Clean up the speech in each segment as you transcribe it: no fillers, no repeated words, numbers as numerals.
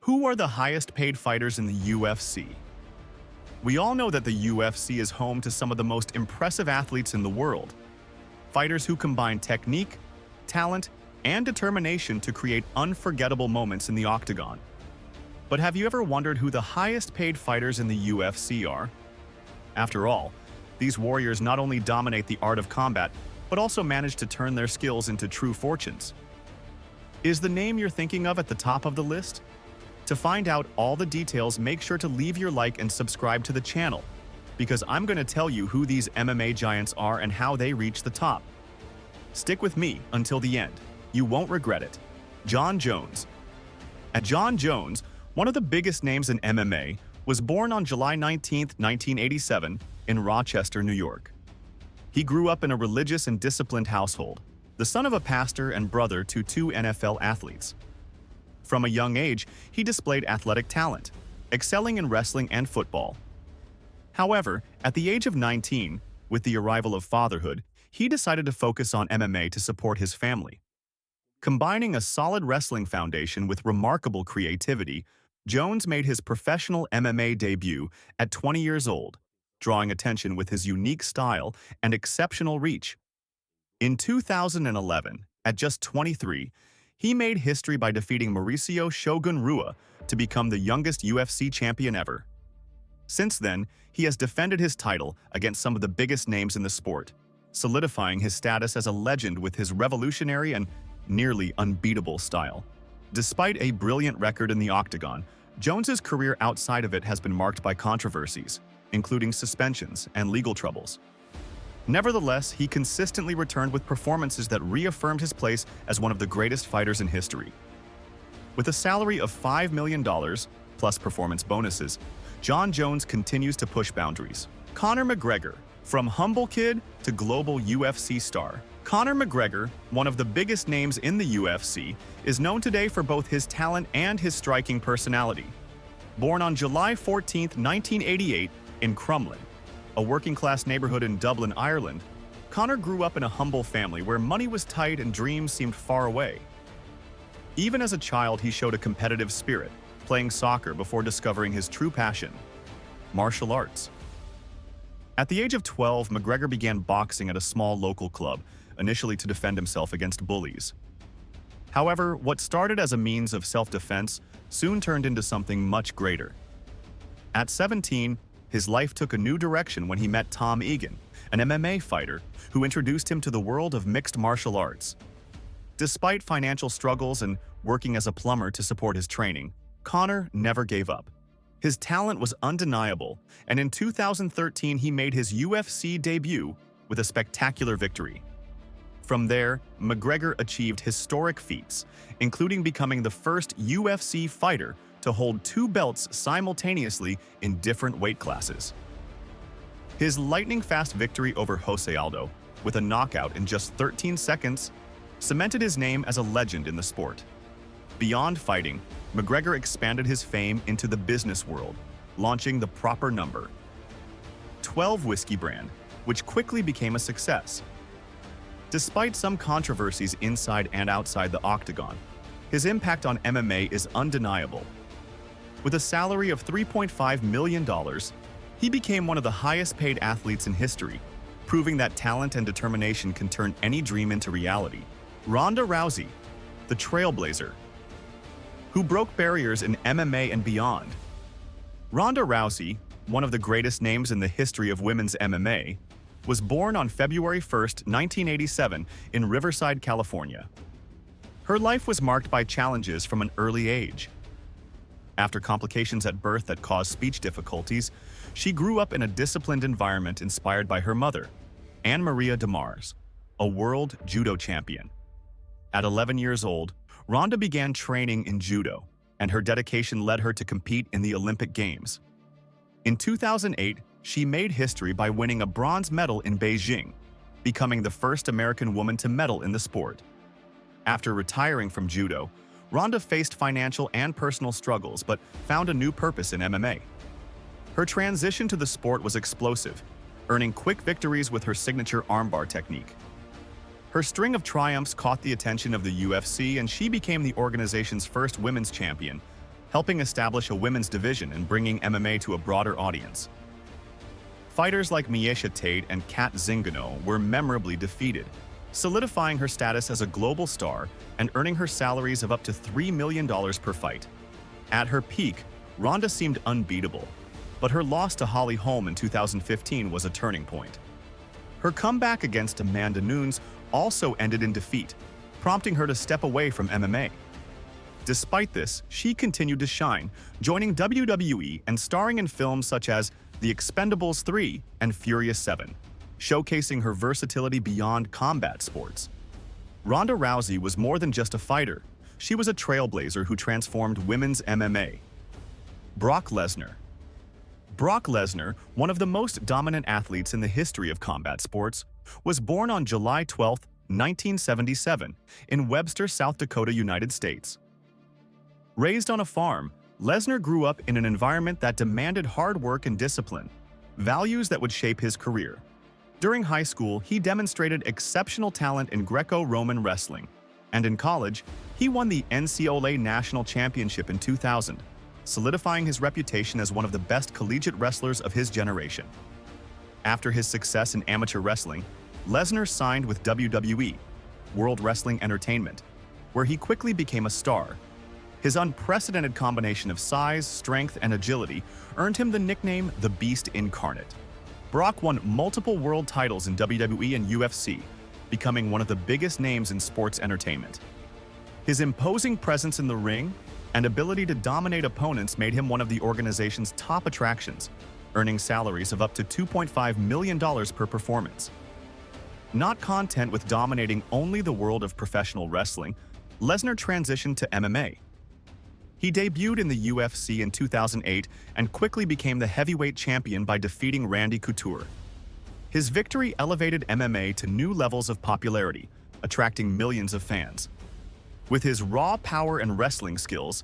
Who are the highest paid fighters in the UFC? We all know that the UFC is home to some of the most impressive athletes in the world. Fighters who combine technique, talent, and determination to create unforgettable moments in the octagon. But have you ever wondered who the highest paid fighters in the UFC are? After all, these warriors not only dominate the art of combat, but also manage to turn their skills into true fortunes. Is the name you're thinking of at the top of the list? To find out all the details, make sure to leave your like and subscribe to the channel, because I'm going to tell you who these MMA giants are and how they reach the top. Stick with me until the end. You won't regret it. Jon Jones. Jon Jones, one of the biggest names in MMA, was born on July 19, 1987, in Rochester, New York. He grew up in a religious and disciplined household, the son of a pastor and brother to two NFL athletes. From a young age, he displayed athletic talent, excelling in wrestling and football. However, at the age of 19, with the arrival of fatherhood, he decided to focus on MMA to support his family. Combining a solid wrestling foundation with remarkable creativity, Jones made his professional MMA debut at 20 years old, drawing attention with his unique style and exceptional reach. In 2011, at just 23, he made history by defeating Mauricio Shogun Rua to become the youngest UFC champion ever. Since then, he has defended his title against some of the biggest names in the sport, solidifying his status as a legend with his revolutionary and nearly unbeatable style. Despite a brilliant record in the octagon, Jones's career outside of it has been marked by controversies, including suspensions and legal troubles. Nevertheless, he consistently returned with performances that reaffirmed his place as one of the greatest fighters in history. With a salary of $5 million, plus performance bonuses, Jon Jones continues to push boundaries. Conor McGregor. From humble kid to global UFC star, Conor McGregor, one of the biggest names in the UFC, is known today for both his talent and his striking personality. Born on July 14, 1988, in Crumlin, a working-class neighborhood in Dublin, Ireland, Conor grew up in a humble family where money was tight and dreams seemed far away. Even as a child, he showed a competitive spirit, playing soccer before discovering his true passion, martial arts. At the age of 12, McGregor began boxing at a small local club, initially to defend himself against bullies. However, what started as a means of self-defense soon turned into something much greater. At 17, his life took a new direction when he met Tom Egan, an MMA fighter who introduced him to the world of mixed martial arts. Despite financial struggles and working as a plumber to support his training, Conor never gave up. His talent was undeniable, and in 2013 he made his UFC debut with a spectacular victory. From there, McGregor achieved historic feats, including becoming the first UFC fighter to hold two belts simultaneously in different weight classes. His lightning-fast victory over Jose Aldo, with a knockout in just 13 seconds, cemented his name as a legend in the sport. Beyond fighting, McGregor expanded his fame into the business world, launching the Proper No. 12 whiskey brand, which quickly became a success. Despite some controversies inside and outside the octagon, his impact on MMA is undeniable. With a salary of $3.5 million, he became one of the highest-paid athletes in history, proving that talent and determination can turn any dream into reality. Ronda Rousey, the trailblazer, who broke barriers in MMA and beyond. Ronda Rousey, one of the greatest names in the history of women's MMA, was born on February 1, 1987, in Riverside, California. Her life was marked by challenges from an early age. After complications at birth that caused speech difficulties, she grew up in a disciplined environment inspired by her mother, Anne Maria DeMars, a world judo champion. At 11 years old, Ronda began training in judo, and her dedication led her to compete in the Olympic Games. In 2008, she made history by winning a bronze medal in Beijing, becoming the first American woman to medal in the sport. After retiring from judo, Ronda faced financial and personal struggles but found a new purpose in MMA. Her transition to the sport was explosive, earning quick victories with her signature armbar technique. Her string of triumphs caught the attention of the UFC, and she became the organization's first women's champion, helping establish a women's division and bringing MMA to a broader audience. Fighters like Miesha Tate and Kat Zingano were memorably defeated, solidifying her status as a global star and earning her salaries of up to $3 million per fight. At her peak, Ronda seemed unbeatable, but her loss to Holly Holm in 2015 was a turning point. Her comeback against Amanda Nunes also ended in defeat, prompting her to step away from MMA. Despite this, she continued to shine, joining WWE and starring in films such as The Expendables 3 and Furious 7, showcasing her versatility beyond combat sports. Ronda Rousey was more than just a fighter. She was a trailblazer who transformed women's MMA. Brock Lesnar. Brock Lesnar, one of the most dominant athletes in the history of combat sports, was born on July 12, 1977, in Webster, South Dakota, United States. Raised on a farm, Lesnar grew up in an environment that demanded hard work and discipline, values that would shape his career. During high school, he demonstrated exceptional talent in Greco-Roman wrestling, and in college, he won the NCAA National Championship in 2000, solidifying his reputation as one of the best collegiate wrestlers of his generation. After his success in amateur wrestling, Lesnar signed with WWE, World Wrestling Entertainment, where he quickly became a star. His unprecedented combination of size, strength, and agility earned him the nickname the Beast Incarnate. Brock won multiple world titles in WWE and UFC, becoming one of the biggest names in sports entertainment. His imposing presence in the ring and ability to dominate opponents made him one of the organization's top attractions, earning salaries of up to $2.5 million per performance. Not content with dominating only the world of professional wrestling, Lesnar transitioned to MMA. He debuted in the UFC in 2008 and quickly became the heavyweight champion by defeating Randy Couture. His victory elevated MMA to new levels of popularity, attracting millions of fans. With his raw power and wrestling skills,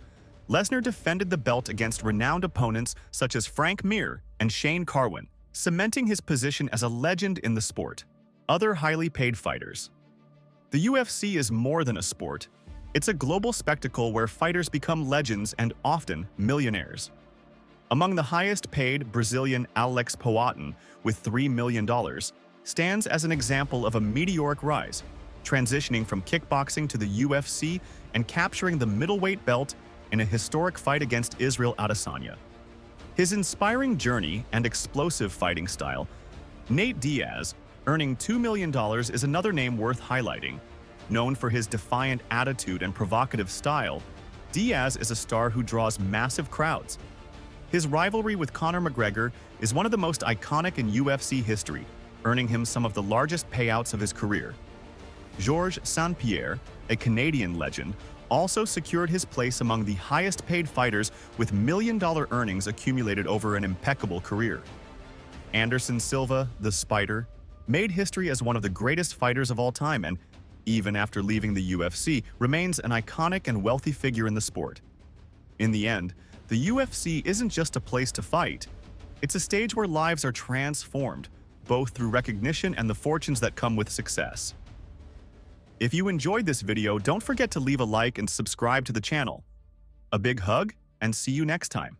Lesnar defended the belt against renowned opponents such as Frank Mir and Shane Carwin, cementing his position as a legend in the sport. Other highly paid fighters. The UFC is more than a sport. It's a global spectacle where fighters become legends and often millionaires. Among the highest paid, Brazilian Alex Poatan, with $3 million, stands as an example of a meteoric rise, transitioning from kickboxing to the UFC and capturing the middleweight belt in a historic fight against Israel Adesanya. His inspiring journey and explosive fighting style, Nate Diaz, earning $2 million, is another name worth highlighting. Known for his defiant attitude and provocative style, Diaz is a star who draws massive crowds. His rivalry with Conor McGregor is one of the most iconic in UFC history, earning him some of the largest payouts of his career. Georges St-Pierre, a Canadian legend, also secured his place among the highest-paid fighters with million-dollar earnings accumulated over an impeccable career. Anderson Silva, the Spider, made history as one of the greatest fighters of all time and, even after leaving the UFC, remains an iconic and wealthy figure in the sport. In the end, the UFC isn't just a place to fight. It's a stage where lives are transformed, both through recognition and the fortunes that come with success. If you enjoyed this video, don't forget to leave a like and subscribe to the channel. A big hug, and see you next time.